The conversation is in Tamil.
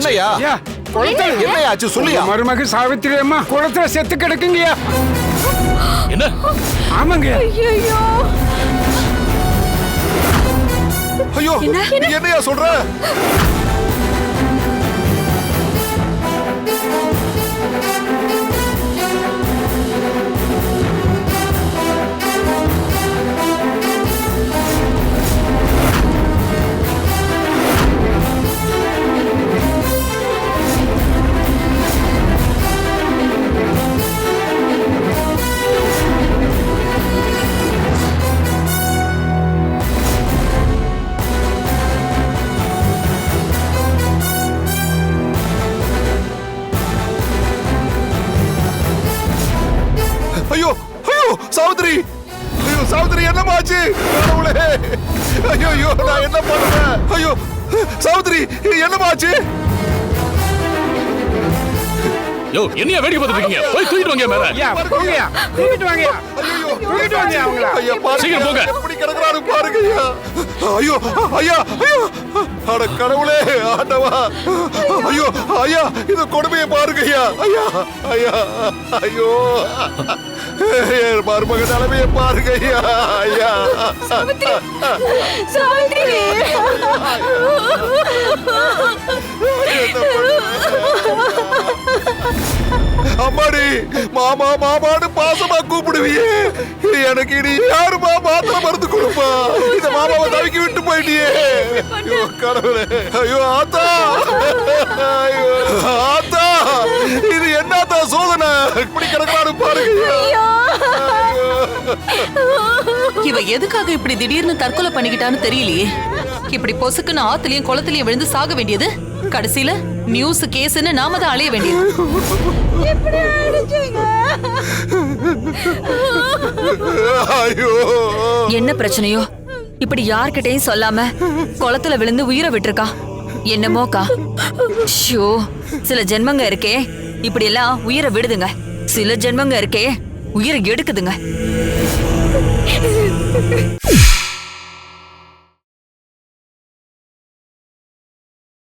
என்னையா குளத்துல என்னையாச்சு சொல்லியா? மருமக சாவித்திரி அம்மா குளத்துல செத்து கிடக்குங்கய்யா. என்ன? ஆமாங்க. ஐயோ ஐயோ என்னையா சொல்ற? ஐயோ ஐயோ சாவித்ரி, ஐயோ சாவித்ரி என்னமாச்சு? கடவுளே, ஐயோ ஐயோ நான் என்ன பண்ணுவேன்? ஐயோ சாவித்ரி என்னமாச்சு? யோ என்னையா வேடிக்கை பார்த்துட்டு இருக்கீங்க? போய் தூக்கிட்டு வாங்க மேல. ஐயா போங்கய்யா, தூக்கிட்டு வாங்கய்யா. ஐயோ தூக்கிட்டு வாங்க அவங்கள. ஐயா பாருங்க, சீக்கிரம் போங்க. எப்படி கிடக்குறாரு பாருங்க ஐயா. ஐயோ ஐயா ஐயோ, அட கடவுளே ஆண்டவா, ஐயோ ஐயா இந்த கொடுமையை பாருங்க ஐயா. ஐயா ஐயா ஐயோ, மருமக நிலைமையை பாருங்க ஐயா. ஐயா சாவித்திரி அம்மாடி, மாமா மாமான்னு பாசமா கூப்பிடுவியே, எனக்கு இனி யாருமா மாத்திரை மருந்து கொடுப்பா? இந்த மாமாவை தவிக்கி விட்டு போயிட்டியே. ஐயோ கடவுளே, ஐயோ ஆத்தா, ஐயோ ஆத்தா, இது என்னத்தா சோதனை? இப்படி கிடக்காரு பாருங்க. இவ எதுக்காக இப்படி திடீர்னு தற்கொலை பண்ணிக்கிட்டான்னு தெரியலையே. இப்படி பொசுக்குன்னு ஆத்துலயும் குளத்திலயும் விழுந்து சாக வேண்டியது, கடைசியில நியூஸ் கேஸ்ன்னு நாம தான் அலைய வேண்டியது. ஐயோ என்ன பிரச்சனையோ இப்படி யார்கிட்டயும் சொல்லாம குளத்துல விழுந்து உயிரை விட்டுருக்கா. என்னமோக்கா, ஷோ, சில ஜென்மங்க இருக்கே இப்படி எல்லாம் உயிரை விடுதுங்க, சில ஜென்மங்க இருக்கே உயிரை எடுக்குதுங்க.